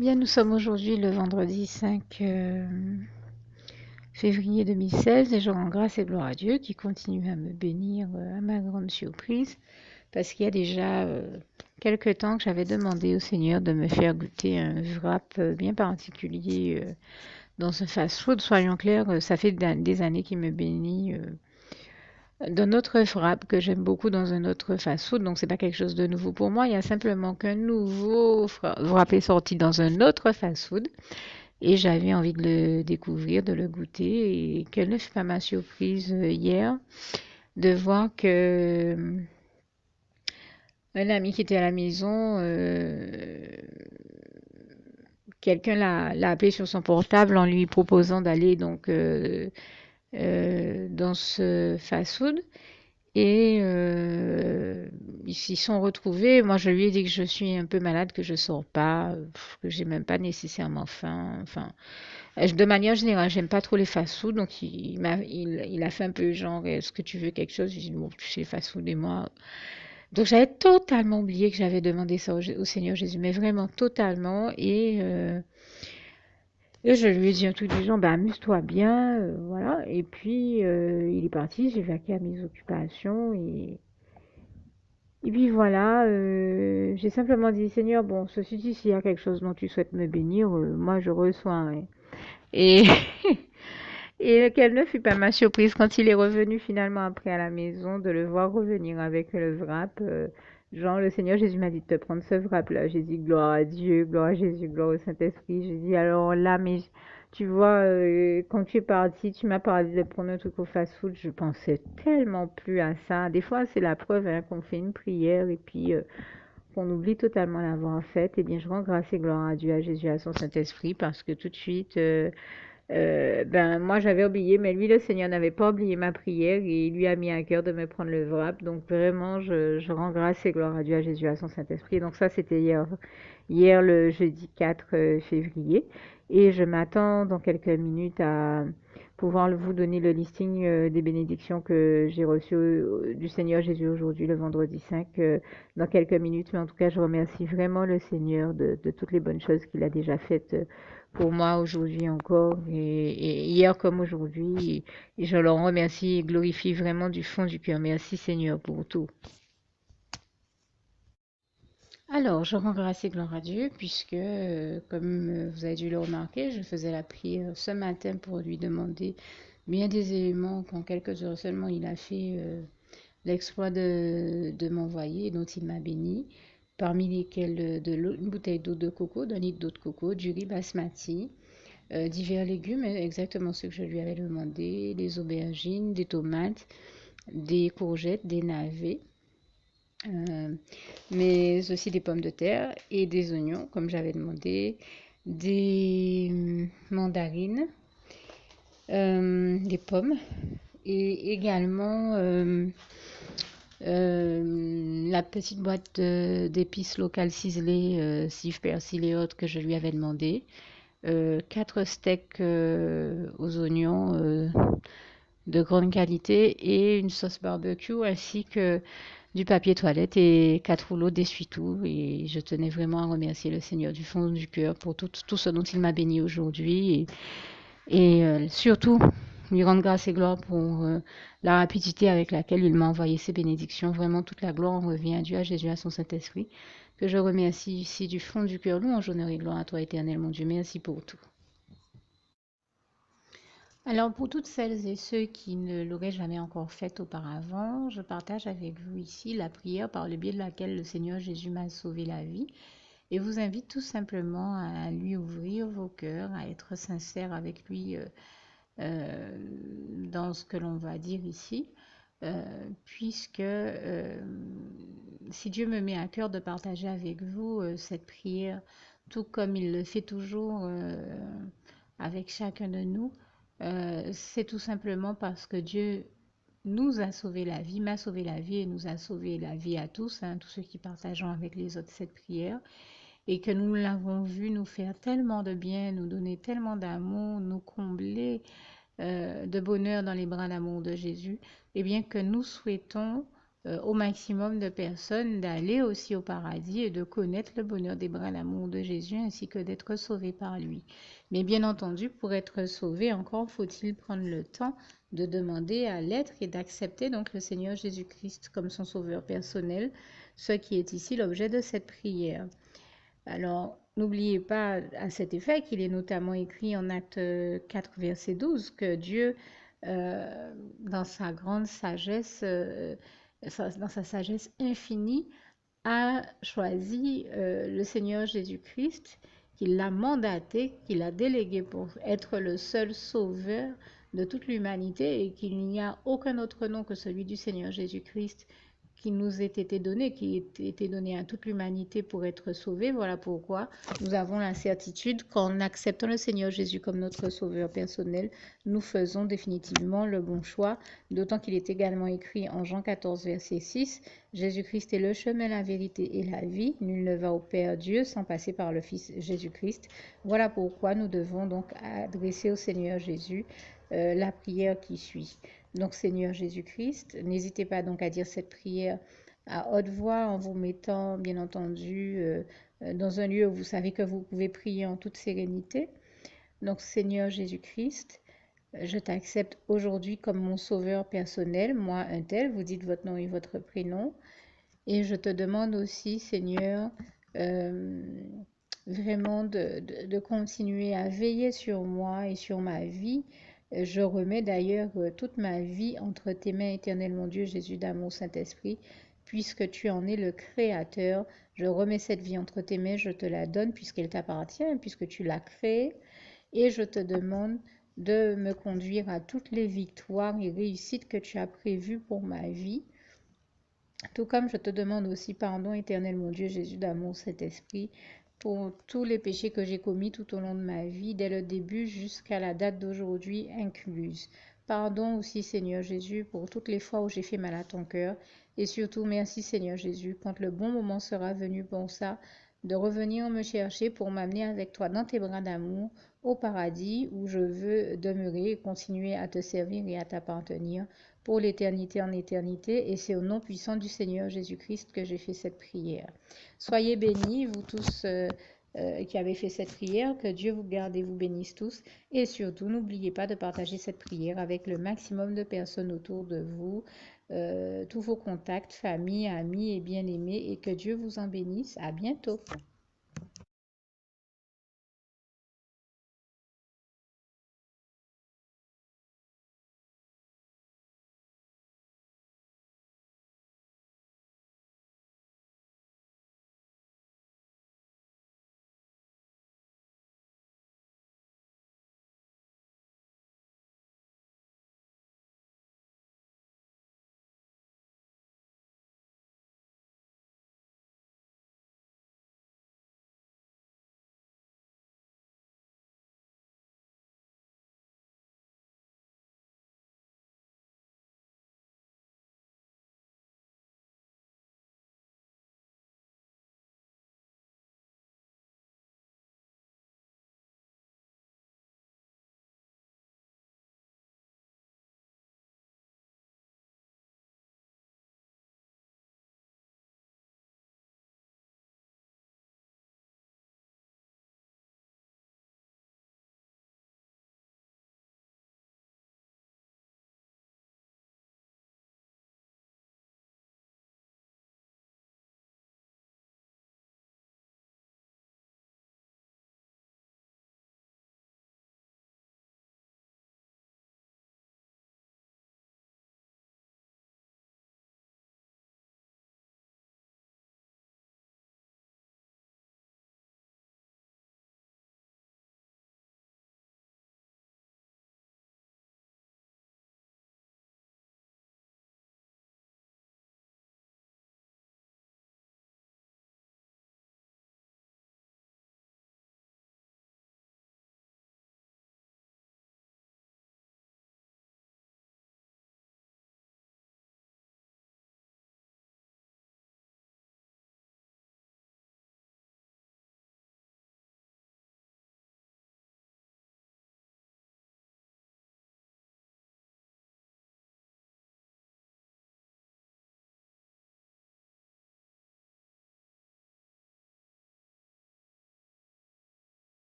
Bien, nous sommes aujourd'hui le vendredi 5 février 2016 et je rends grâce et gloire à Dieu qui continue à me bénir à ma grande surprise parce qu'il y a déjà quelque temps que j'avais demandé au Seigneur de me faire goûter un wrap bien particulier dans un fast-food. Soyons clairs, ça fait des années qu'il me bénit d'un autre wrap que j'aime beaucoup dans un autre fast-food, donc c'est pas quelque chose de nouveau pour moi. Il y a simplement qu'un nouveau wrap est sorti dans un autre fast-food. Et j'avais envie de le découvrir, de le goûter. Et quelle ne fut pas ma surprise hier de voir que un ami qui était à la maison, quelqu'un l'a appelé sur son portable en lui proposant d'aller donc dans ce fast-food. Et ils s'y sont retrouvés. Moi, je lui ai dit que je suis un peu malade, que je sors pas, que j'ai même pas nécessairement faim. Enfin, de manière générale, j'aime pas trop les fast-food, donc il a fait un peu genre, est-ce que tu veux quelque chose? J'ai dit, bon, tu sais, fast-food et moi. Donc j'avais totalement oublié que j'avais demandé ça au Seigneur Jésus, mais vraiment totalement. Et je lui ai dit un truc du genre, bah, amuse-toi bien, voilà. Et puis il est parti, j'ai vaqué à mes occupations et puis voilà, j'ai simplement dit, Seigneur, bon, ceci dit, s'il y a quelque chose dont tu souhaites me bénir, moi je reçois, hein. Et Et quelle ne fut pas ma surprise quand il est revenu finalement après à la maison de le voir revenir avec le wrap. Genre, le Seigneur Jésus m'a dit de te prendre ce wrap-là. J'ai dit gloire à Dieu, gloire à Jésus, gloire au Saint-Esprit. J'ai dit alors là, mais tu vois, quand tu es parti, tu m'as parlé de prendre un truc au fast-food. Je pensais tellement plus à ça. Des fois, c'est la preuve hein, qu'on fait une prière et puis qu'on oublie totalement l'avoir faite. Eh bien, je rends grâce et gloire à Dieu, à Jésus, à son Saint-Esprit parce que tout de suite. Ben, moi j'avais oublié, mais lui, le Seigneur n'avait pas oublié ma prière et il lui a mis à cœur de me prendre le wrap. Donc vraiment, je rends grâce et gloire à Dieu, à Jésus, à son Saint-Esprit. Donc ça, c'était hier le jeudi 4 février. Et je m'attends dans quelques minutes à pouvoir vous donner le listing des bénédictions que j'ai reçues du Seigneur Jésus aujourd'hui, le vendredi 5, dans quelques minutes. Mais en tout cas, je remercie vraiment le Seigneur de toutes les bonnes choses qu'il a déjà faites pour moi aujourd'hui encore et hier comme aujourd'hui. Et je le remercie et glorifie vraiment du fond du cœur. Merci Seigneur pour tout. Alors, je rends grâce et gloire à Dieu puisque, comme vous avez dû le remarquer, je faisais la prière ce matin pour lui demander bien des éléments qu'en quelques heures seulement il a fait l'exploit de m'envoyer, dont il m'a béni, parmi lesquels une bouteille d'eau de coco, d'un litre d'eau de coco, du riz basmati, divers légumes, exactement ce que je lui avais demandé, des aubergines, des tomates, des courgettes, des navets, euh, mais aussi des pommes de terre et des oignons, comme j'avais demandé, des mandarines, des pommes et également la petite boîte d'épices locales ciselées, cives, persil et autres que je lui avais demandé. 4 steaks aux oignons de grande qualité et une sauce barbecue ainsi que du papier toilette et 4 rouleaux d'essuie-tout. Et je tenais vraiment à remercier le Seigneur du fond du cœur pour tout ce dont il m'a béni aujourd'hui et surtout lui rendre grâce et gloire pour la rapidité avec laquelle il m'a envoyé ses bénédictions. Vraiment, toute la gloire en revient à Dieu, à Jésus, à son Saint-Esprit, que je remercie ici du fond du cœur. Louange, honneur et gloire à toi, éternel, mon Dieu. Merci pour tout. Alors, pour toutes celles et ceux qui ne l'auraient jamais encore fait auparavant, je partage avec vous ici la prière par le biais de laquelle le Seigneur Jésus m'a sauvé la vie et vous invite tout simplement à lui ouvrir vos cœurs, à être sincère avec lui dans ce que l'on va dire ici, puisque si Dieu me met à cœur de partager avec vous cette prière, tout comme il le fait toujours avec chacun de nous, c'est tout simplement parce que Dieu nous a sauvé la vie, m'a sauvé la vie et nous a sauvé la vie à tous, hein, tous ceux qui partageons avec les autres cette prière, et que nous l'avons vu nous faire tellement de bien, nous donner tellement d'amour, nous combler de bonheur dans les bras d'amour de Jésus, et bien que nous souhaitons au maximum de personnes d'aller aussi au paradis et de connaître le bonheur des bras d'amour de Jésus ainsi que d'être sauvés par lui. Mais bien entendu, pour être sauvé, encore faut-il prendre le temps de demander à l'être et d'accepter donc le Seigneur Jésus-Christ comme son sauveur personnel, ce qui est ici l'objet de cette prière. Alors, n'oubliez pas à cet effet qu'il est notamment écrit en Acte 4, verset 12, que Dieu, dans sa grande sagesse, dans sa sagesse infinie, a choisi le Seigneur Jésus-Christ, qu'il l'a mandaté, qu'il l'a délégué pour être le seul sauveur de toute l'humanité et qu'il n'y a aucun autre nom que celui du Seigneur Jésus-Christ qui nous ait été donné, qui ait été donné à toute l'humanité pour être sauvé. Voilà pourquoi nous avons la certitude qu'en acceptant le Seigneur Jésus comme notre sauveur personnel, nous faisons définitivement le bon choix, d'autant qu'il est également écrit en Jean 14, verset 6, Jésus-Christ est le chemin, la vérité et la vie. Nul ne va au Père Dieu sans passer par le Fils Jésus-Christ. Voilà pourquoi nous devons donc adresser au Seigneur Jésus la prière qui suit. Donc Seigneur Jésus-Christ, n'hésitez pas donc à dire cette prière à haute voix en vous mettant bien entendu dans un lieu où vous savez que vous pouvez prier en toute sérénité. Donc Seigneur Jésus-Christ, je t'accepte aujourd'hui comme mon sauveur personnel, moi un tel, vous dites votre nom et votre prénom. Et je te demande aussi, Seigneur, euh, vraiment de continuer à veiller sur moi et sur ma vie. Je remets d'ailleurs toute ma vie entre tes mains, éternel mon Dieu, Jésus d'amour, Saint-Esprit, puisque tu en es le Créateur. Je remets cette vie entre tes mains, je te la donne puisqu'elle t'appartient, puisque tu l'as créée. Et je te demande de me conduire à toutes les victoires et réussites que tu as prévues pour ma vie. Tout comme je te demande aussi pardon, éternel mon Dieu, Jésus d'amour, Saint-Esprit, pour tous les péchés que j'ai commis tout au long de ma vie, dès le début jusqu'à la date d'aujourd'hui incluse. Pardon aussi, Seigneur Jésus, pour toutes les fois où j'ai fait mal à ton cœur. Et surtout, merci, Seigneur Jésus, quand le bon moment sera venu pour ça, de revenir me chercher pour m'amener avec toi dans tes bras d'amour au paradis où je veux demeurer et continuer à te servir et à t'appartenir pour l'éternité en éternité, et c'est au nom puissant du Seigneur Jésus-Christ que j'ai fait cette prière. Soyez bénis, vous tous qui avez fait cette prière, que Dieu vous garde et vous bénisse tous, et surtout n'oubliez pas de partager cette prière avec le maximum de personnes autour de vous, tous vos contacts, famille, amis et bien-aimés, et que Dieu vous en bénisse. À bientôt.